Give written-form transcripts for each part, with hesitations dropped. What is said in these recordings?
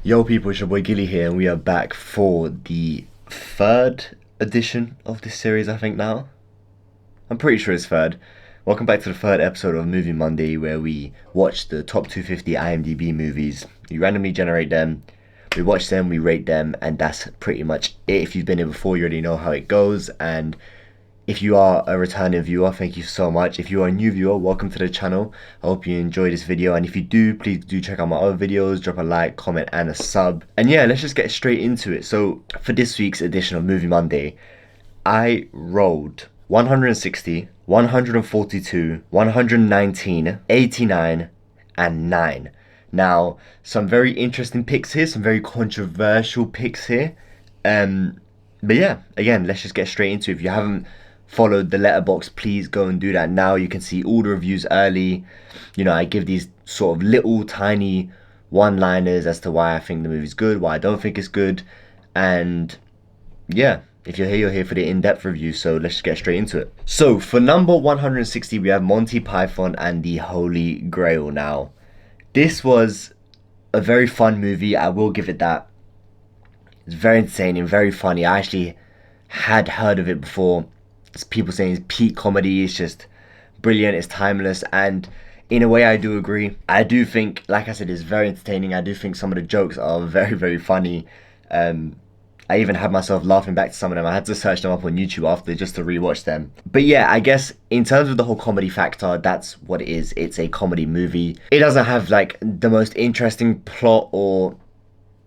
Yo people, it's your boy Gilly here, and we are back for the third edition of this series, I think now. I'm pretty sure it's third. Welcome back to the third episode of Movie Monday, where we watch the top 250 IMDb movies. We randomly generate them, we watch them, we rate them, and that's pretty much it. If you've been here before, you already know how it goes, and if you are a returning viewer, thank you so much. If you are a new viewer, welcome to the channel. I hope you enjoy this video, and if you do, please do check out my other videos, drop a like, comment, and a sub. And yeah, let's just get straight into it. So for this week's edition of Movie Monday, I rolled 160, 142, 119, 89, and 9. Now, some very interesting picks here, some very controversial picks here. But yeah, again, let's just get straight into it. If you haven't followed the letterbox, please go and do that now. You can see all the reviews early. You know, I give these sort of little tiny one-liners as to why I think the movie's good, why I don't think it's good. And yeah, if you're here for the in-depth review, so let's just get straight into it. So for number 160, we have Monty Python and the Holy Grail. Now, this was a very fun movie, I will give it that. It's very entertaining, very funny. I actually had heard of it before. It's people saying it's peak comedy. It's just brilliant, it's timeless, and in a way I do agree. I do think, like I said, it's very entertaining. I do think some of the jokes are very, very funny. I even had myself laughing back to some of them. I had to search them up on YouTube after just to rewatch them. But yeah, I guess in terms of the whole comedy factor, that's what it is. It's a comedy movie. It doesn't have like the most interesting plot or,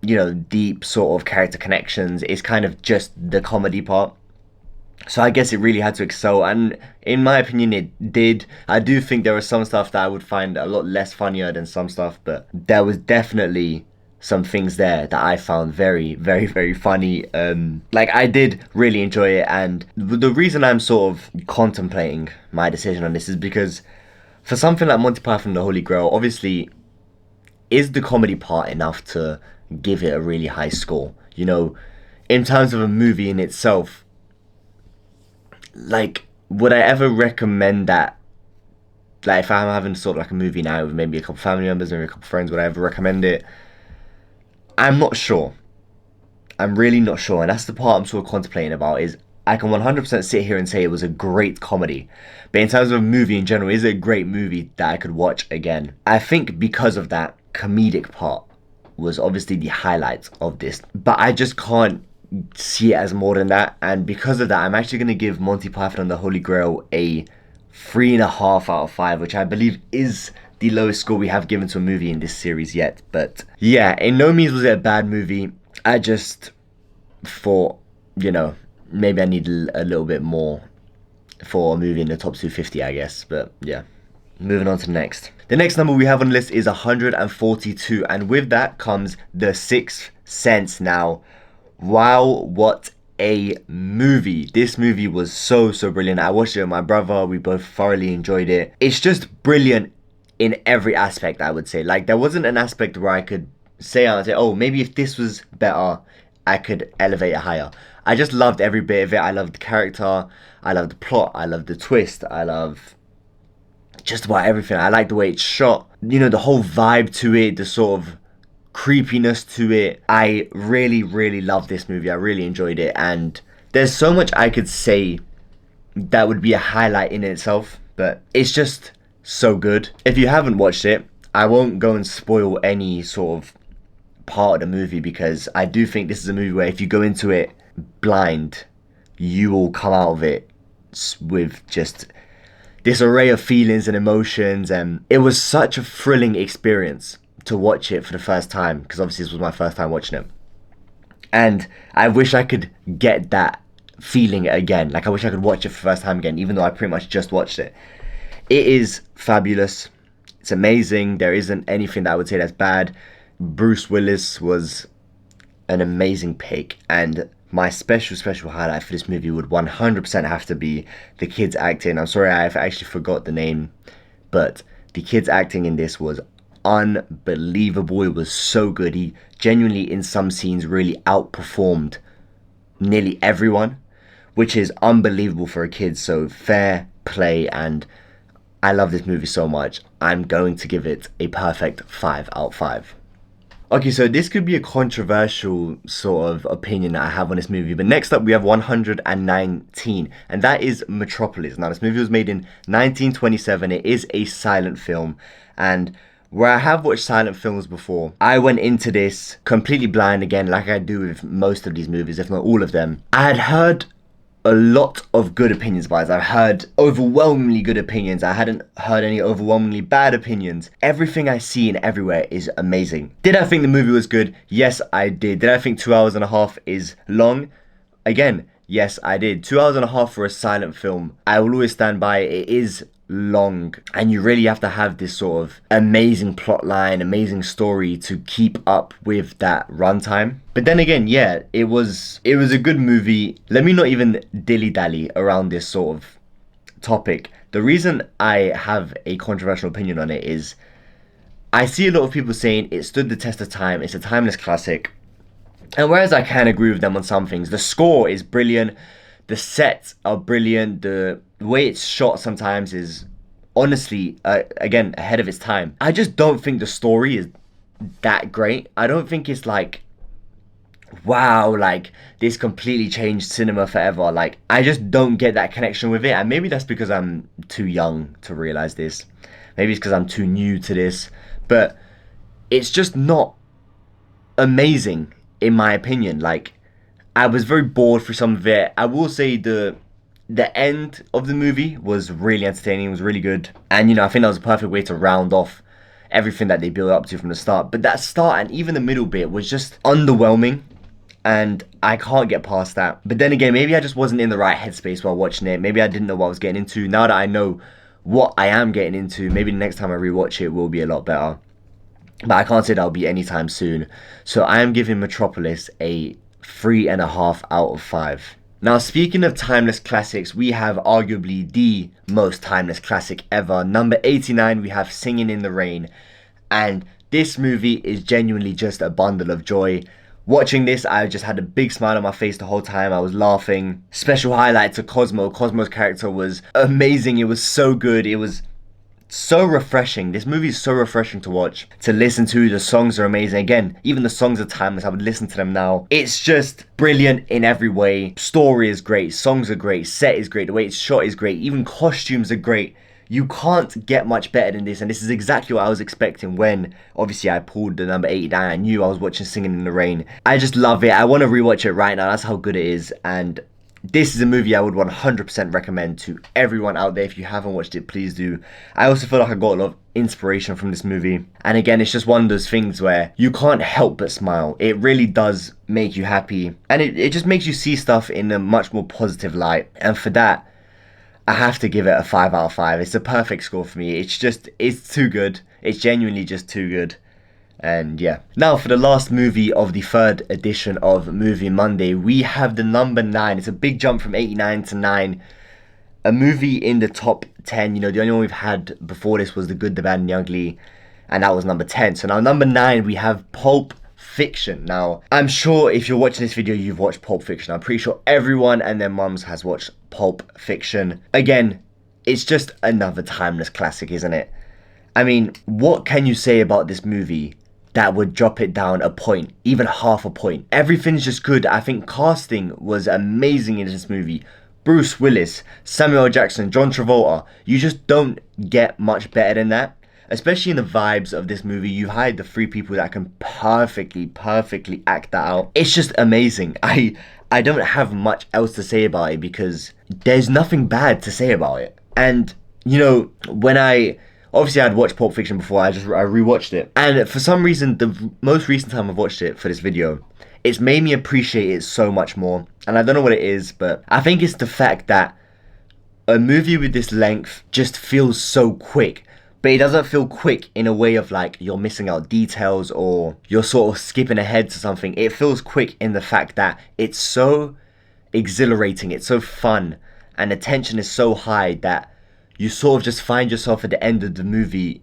you know, deep sort of character connections. It's kind of just the comedy part. So I guess it really had to excel, and in my opinion it did. I do think there was some stuff that I would find a lot less funnier than some stuff, but there was definitely some things there that I found very, very, very funny. Like, I did really enjoy it, and the reason I'm sort of contemplating my decision on this is because for something like Monty Python and the Holy Grail, obviously, is the comedy part enough to give it a really high score? You know, in terms of a movie in itself, like, would I ever recommend that? Like, if I'm having sort of like a movie now with maybe a couple family members, maybe a couple friends, would I ever recommend it? I'm not sure. I'm really not sure, and that's the part I'm sort of contemplating about. Is I can 100% sit here and say it was a great comedy, but in terms of a movie in general, is it a great movie that I could watch again? I think because of that comedic part was obviously the highlight of this, but I just can't see it as more than that, and because of that, I'm actually going to give Monty Python and the Holy Grail a 3.5 out of 5, which I believe is the lowest score we have given to a movie in this series yet. But yeah, in no means was it a bad movie. I just thought, you know, maybe I need a little bit more for a movie in the top 250, I guess. But yeah, moving on to the next. The next number we have on the list is 142, and with that comes The Sixth Sense. Now, wow, what a movie. This movie was so brilliant. I watched it with my brother. We both thoroughly enjoyed it. It's just brilliant in every aspect, I would say. Like, there wasn't an aspect where I could say, oh, maybe if this was better, I could elevate it higher. I just loved every bit of it. I loved the character. I loved the plot. I loved the twist. I love just about everything. I like the way it's shot. You know, the whole vibe to it, the sort of creepiness to it. I really, really loved this movie. I really enjoyed it, and there's so much I could say that would be a highlight in itself, but it's just so good. If you haven't watched it, I won't go and spoil any sort of part of the movie, because I do think this is a movie where if you go into it blind, you will come out of it with just this array of feelings and emotions, and it was such a thrilling experience to watch it for the first time, because obviously this was my first time watching it, and I wish I could get that feeling again. Like, I wish I could watch it for the first time again, even though I pretty much just watched it. It is fabulous. It's amazing. There isn't anything that I would say that's bad. Bruce Willis was an amazing pick, and my special highlight for this movie would 100% have to be the kids acting. I'm sorry, I actually forgot the name, but the kids acting in this was unbelievable. It was so good. He genuinely, in some scenes, really outperformed nearly everyone, which is unbelievable for a kid. So fair play, and I love this movie so much. I'm going to give it a perfect 5 out of 5. Okay, so this could be a controversial sort of opinion that I have on this movie, but next up we have 119, and that is Metropolis. Now, this movie was made in 1927. It is a silent film, and where I have watched silent films before, I went into this completely blind again, like I do with most of these movies, if not all of them. I had heard a lot of good opinions about it. I've heard overwhelmingly good opinions. I hadn't heard any overwhelmingly bad opinions. Everything I see and everywhere is amazing. Did I think the movie was good? Yes, I did. Did I think 2 hours and a half is long? Again, yes, I did. 2 hours and a half for a silent film. I will always stand by it. It is long, and you really have to have this sort of amazing plot line, amazing story to keep up with that runtime. But then again, yeah, it was a good movie. Let me not even dilly-dally around this sort of topic. The reason I have a controversial opinion on it is I see a lot of people saying it stood the test of time, it's a timeless classic. And whereas I can agree with them on some things, the score is brilliant, the sets are brilliant, the way it's shot sometimes is honestly, again, ahead of its time. I just don't think the story is that great. I don't think it's like, wow, like this completely changed cinema forever. Like, I just don't get that connection with it. And maybe that's because I'm too young to realize this. Maybe it's because I'm too new to this. But it's just not amazing, in my opinion. Like, I was very bored for some of it. I will say the end of the movie was really entertaining. It was really good, and I think that was a perfect way to round off everything that they built up to from the start. But that start and even the middle bit was just underwhelming, and I can't get past that. But then again, maybe I just wasn't in the right headspace while watching it. Maybe I didn't know what I was getting into. Now that I know what I am getting into, maybe the next time I rewatch it will be a lot better. But I can't say that'll be anytime soon. So I am giving Metropolis a 3.5 out of 5. Now, speaking of timeless classics, we have arguably the most timeless classic ever. Number 89, we have Singing in the Rain. And this movie is genuinely just a bundle of joy. Watching this, I just had a big smile on my face the whole time. I was laughing. Special highlight to Cosmo. Cosmo's character was amazing. It was so good. It was so refreshing. This movie is so refreshing to watch, to listen to. The songs are amazing. Again, even the songs are timeless. I would listen to them now. It's just brilliant in every way. Story is great, songs are great, set is great, the way it's shot is great, even costumes are great. You can't get much better than this, and this is exactly what I was expecting when obviously I pulled the number 89. I knew I was watching Singing in the Rain. I just love it. I want to rewatch it right now. That's how good it is. And this is a movie I would 100% recommend to everyone out there. If you haven't watched it, please do. I also feel like I got a lot of inspiration from this movie. And again, it's just one of those things where you can't help but smile. It really does make you happy. And it just makes you see stuff in a much more positive light. And for that, I have to give it a 5 out of 5. It's a perfect score for me. It's too good. It's genuinely just too good. And yeah. Now for the last movie of the third edition of Movie Monday, we have the number 9. It's a big jump from 89 to 9. A movie in the top 10. The only one we've had before this was The Good, the Bad and the Ugly. And that was number 10. So now number 9, we have Pulp Fiction. Now, I'm sure if you're watching this video, you've watched Pulp Fiction. I'm pretty sure everyone and their mums has watched Pulp Fiction. Again, it's just another timeless classic, isn't it? I mean, what can you say about this movie that would drop it down a point, even half a point? Everything's just good. I think casting was amazing in this movie. Bruce Willis, Samuel L. Jackson, John Travolta. You just don't get much better than that. Especially in the vibes of this movie, you hired the 3 people that can perfectly act that out. It's just amazing. I don't have much else to say about it because there's nothing bad to say about it. And, when obviously I'd watched Pulp Fiction before, I rewatched it. And for some reason, the most recent time I've watched it for this video, it's made me appreciate it so much more. And I don't know what it is, but I think it's the fact that a movie with this length just feels so quick. But it doesn't feel quick in a way of like you're missing out details or you're sort of skipping ahead to something. It feels quick in the fact that it's so exhilarating, it's so fun, and the tension is so high that you sort of just find yourself at the end of the movie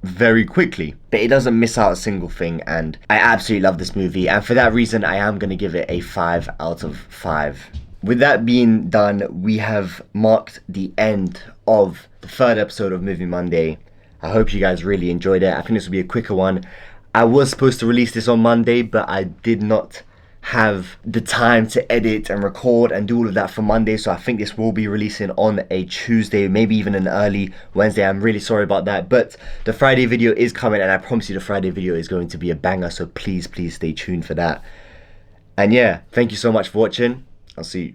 very quickly. But it doesn't miss out a single thing, and I absolutely love this movie. And for that reason, I am going to give it a 5 out of 5. With that being done, we have marked the end of the third episode of Movie Monday. I hope you guys really enjoyed it. I think this will be a quicker one. I was supposed to release this on Monday, but I did not have the time to edit and record and do all of that for Monday, so I think this will be releasing on a Tuesday, maybe even an early Wednesday. I'm really sorry about that, but the Friday video is coming, and I promise you the Friday video is going to be a banger, so please stay tuned for that. And yeah, thank you so much for watching. I'll see you.